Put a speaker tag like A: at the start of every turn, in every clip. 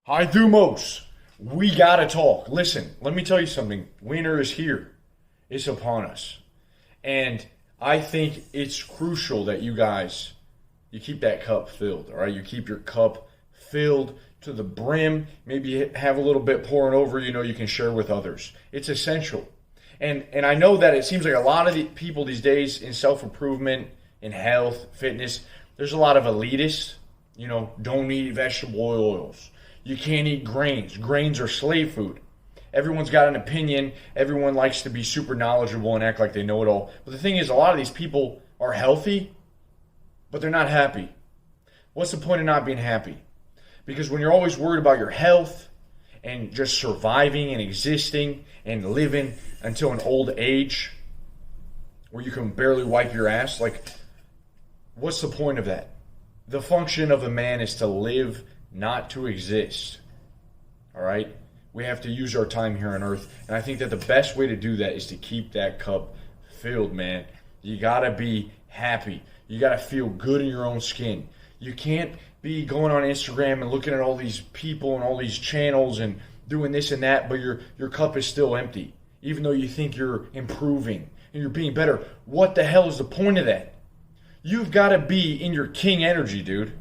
A: Hi, Thumos. We gotta talk. Listen, let me tell you something. Winter is here. It's upon us. And I think it's crucial that you keep that cup filled, all right? You keep your cup filled to the brim. Maybe have a little bit pouring over, you can share with others. It's essential. And I know that it seems like a lot of the people these days in self-improvement, in health, fitness, there's a lot of elitists, don't eat vegetable oils. You can't eat grains. Grains are slave food. Everyone's got an opinion. Everyone likes to be super knowledgeable and act like they know it all. But the thing is, a lot of these people are healthy, but they're not happy. What's the point of not being happy? Because when you're always worried about your health and just surviving and existing and living until an old age where you can barely wipe your ass, what's the point of that? The function of a man is to live, not to exist. All right? We have to use our time here on earth. And I think that the best way to do that is to keep that cup filled, man. You got to be happy. You got to feel good in your own skin. You can't be going on Instagram and looking at all these people and all these channels and doing this and that, but your cup is still empty. Even though you think you're improving and you're being better. What the hell is the point of that? You've got to be in your king energy, dude.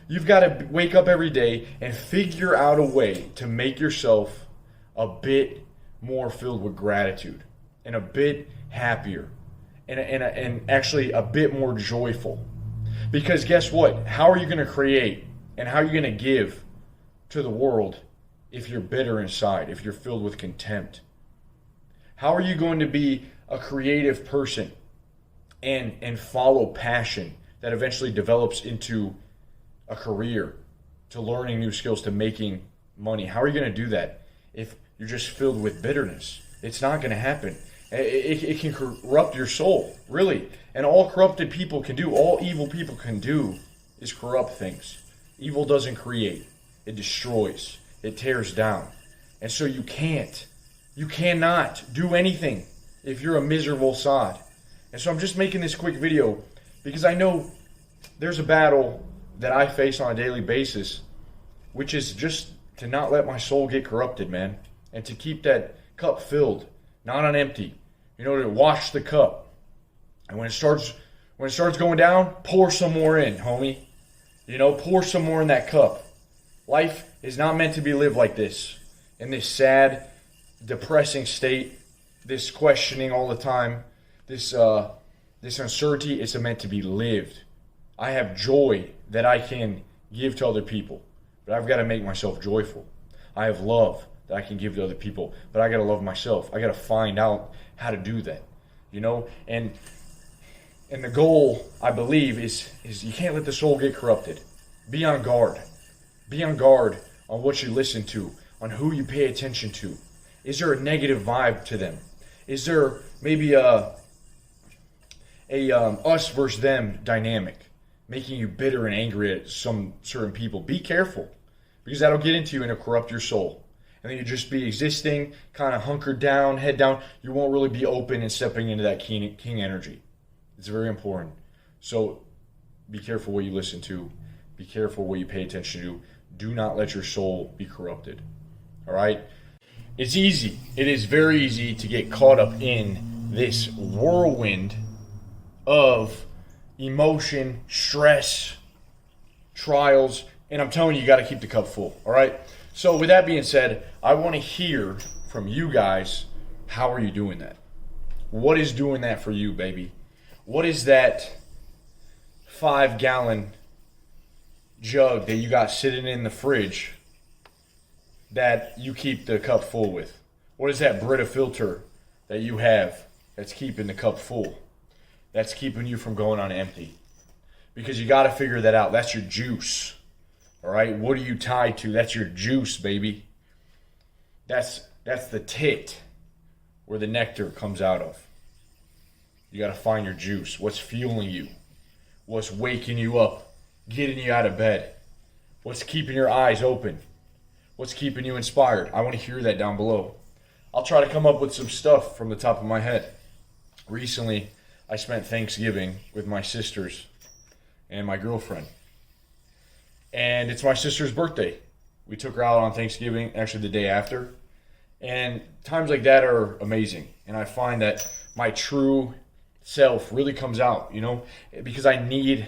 A: You've got to wake up every day and figure out a way to make yourself a bit more filled with gratitude and a bit happier and actually a bit more joyful. Because guess what? How are you going to create and how are you going to give to the world if you're bitter inside, if you're filled with contempt? How are you going to be a creative person and follow passion that eventually develops into a career, to learning new skills, to making money? How are you going to do that if you're just filled with bitterness? It's not going to happen. It can corrupt your soul, really. And all corrupted people can do, all evil people can do is corrupt things. Evil doesn't create. It destroys. It tears down. And so you cannot do anything if you're a miserable sod. And so I'm just making this quick video because I know there's a battle that I face on a daily basis, which is just to not let my soul get corrupted, man, and to keep that cup filled, not on empty. To wash the cup, and when it starts going down, pour some more in, homie. Pour some more in that cup. Life is not meant to be lived like this, in this sad, depressing state, this questioning all the time, this uncertainty. It's meant to be lived. I have joy that I can give to other people, but I've got to make myself joyful. I have love that I can give to other people, but I got to love myself. I got to find out how to do that, and the goal, I believe, is you can't let the soul get corrupted. Be on guard. Be on guard on what you listen to, on who you pay attention to. Is there a negative vibe to them? Is there maybe a us versus them dynamic, making you bitter and angry at some certain people? Be careful, because that'll get into you and it'll corrupt your soul. And then you just be existing, kind of hunkered down, head down. You won't really be open and stepping into that king energy. It's very important. So be careful what you listen to. Be careful what you pay attention to. Do not let your soul be corrupted. All right? It's easy. It is very easy to get caught up in this whirlwind of emotion, stress, trials, and I'm telling you, you got to keep the cup full. All right? So with that being said, I want to hear from you guys, how are you doing that? What is doing that for you, baby? What is that 5-gallon jug that you got sitting in the fridge that you keep the cup full with? What is that Brita filter that you have that's keeping the cup full? That's keeping you from going on empty? Because you got to figure that out. That's your juice. All right, what are you tied to? That's your juice, baby. That's the tit where the nectar comes out of. You got to find your juice. What's fueling you? What's waking you up, getting you out of bed? What's keeping your eyes open? What's keeping you inspired? I want to hear that down below. I'll try to come up with some stuff from the top of my head. Recently, I spent Thanksgiving with my sisters and my girlfriend. And it's my sister's birthday. We took her out on Thanksgiving, actually the day after. And times like that are amazing. And I find that my true self really comes out, because I need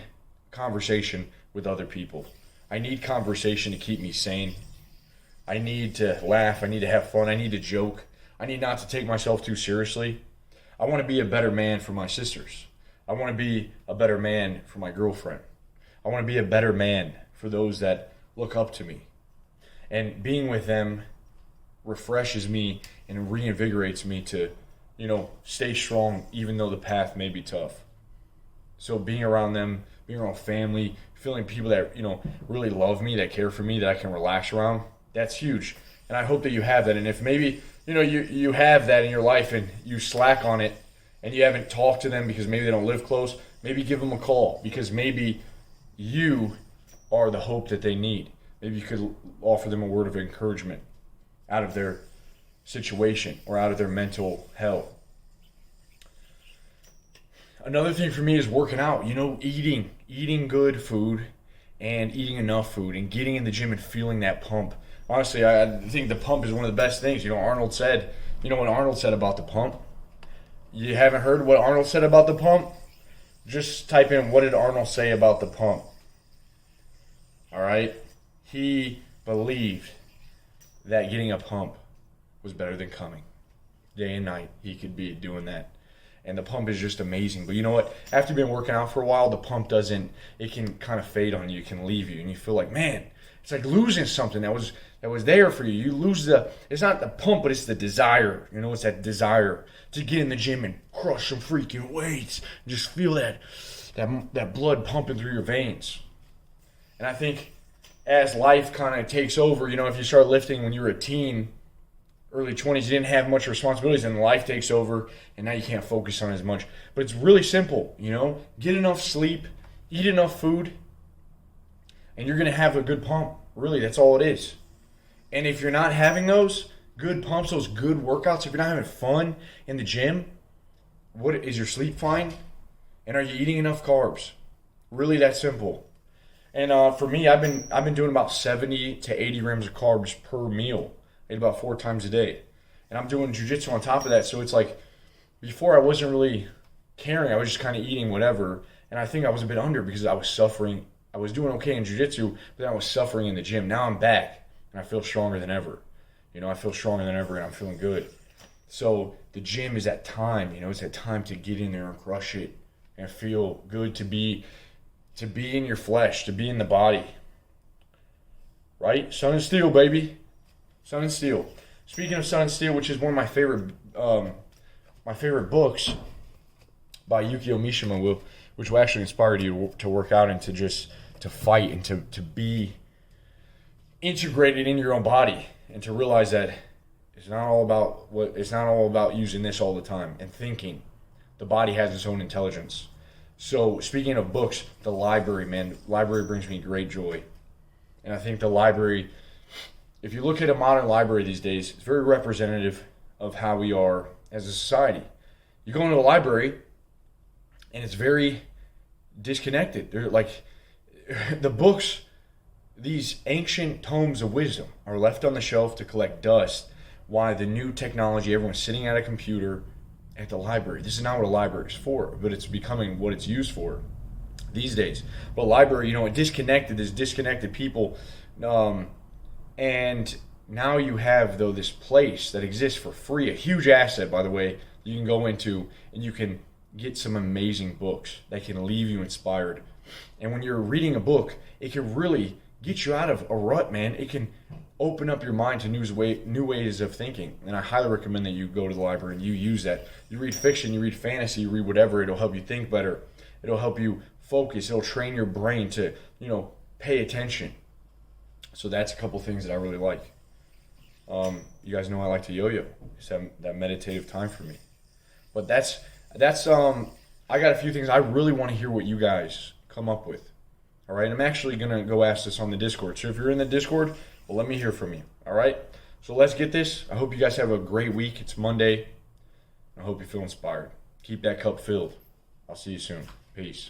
A: conversation with other people. I need conversation to keep me sane. I need to laugh. I need to have fun. I need to joke. I need not to take myself too seriously. I want to be a better man for my sisters. I want to be a better man for my girlfriend. I want to be a better man for those that look up to me. And being with them refreshes me and reinvigorates me to, stay strong even though the path may be tough. So being around them, being around family, feeling people that, really love me, that care for me, that I can relax around, that's huge. And I hope that you have that. And if maybe, you have that in your life and you slack on it and you haven't talked to them because maybe they don't live close, maybe give them a call, because maybe you are the hope that they need. Maybe you could offer them a word of encouragement out of their situation or out of their mental health. Another thing for me is working out, eating good food and eating enough food and getting in the gym and feeling that pump. Honestly, I think the pump is one of the best things. Arnold said, what Arnold said about the pump? You haven't heard what Arnold said about the pump? Just type in, what did Arnold say about the pump? All right? He believed that getting a pump was better than coming. Day and night, he could be doing that. And the pump is just amazing. But you know what? After you've been working out for a while, the pump it can kind of fade on you. It can leave you. And you feel like, man, it's like losing something that was there for you. You lose it's not the pump, but it's the desire. It's that desire to get in the gym and crush some freaking weights. And just feel that blood pumping through your veins. And I think as life kind of takes over, if you start lifting when you were a teen, early 20s, you didn't have much responsibilities, and life takes over, and now you can't focus on as much. But it's really simple, get enough sleep, eat enough food, and you're going to have a good pump. Really, that's all it is. And if you're not having those good pumps, those good workouts, if you're not having fun in the gym, is your sleep fine? And are you eating enough carbs? Really that simple. And for me, I've been doing about 70 to 80 grams of carbs per meal. I eat about 4 times a day. And I'm doing jiu-jitsu on top of that. So it's like, before I wasn't really caring. I was just kind of eating whatever. And I think I was a bit under because I was suffering. I was doing okay in jiu-jitsu, but then I was suffering in the gym. Now I'm back, and I feel stronger than ever. I feel stronger than ever, and I'm feeling good. So the gym is that time. It's that time to get in there and crush it and feel good, to be in your flesh, to be in the body. Right? Sun and Steel, baby. Sun and Steel. Speaking of Sun and Steel, which is one of my favorite books by Yukio Mishima, which will actually inspire you to work out and to fight and to be integrated in your own body, and to realize that it's not all about using this all the time and thinking. The body has its own intelligence. So speaking of books, the library, man, library brings me great joy. And I think the library, if you look at a modern library these days, it's very representative of how we are as a society. You go into a library, and it's very disconnected. They're like, the books, these ancient tomes of wisdom, are left on the shelf to collect dust, while the new technology, everyone's sitting at a computer at the library. This is not what a library is for, but it's becoming what it's used for these days. But library, there's disconnected people, and now you have, though, this place that exists for free, a huge asset, by the way, you can go into, and you can get some amazing books that can leave you inspired. And when you're reading a book, it can really get you out of a rut, man. It can open up your mind to new ways of thinking. And I highly recommend that you go to the library and you use that. You read fiction, you read fantasy, you read whatever. It'll help you think better. It'll help you focus. It'll train your brain to, pay attention. So that's a couple things that I really like. You guys know I like to yo-yo. It's that meditative time for me. But that's I got a few things I really want to hear what you guys come up with. All right, I'm actually going to go ask this on the Discord. So if you're in the Discord, well, let me hear from you. All right, so let's get this. I hope you guys have a great week. It's Monday. I hope you feel inspired. Keep that cup filled. I'll see you soon. Peace.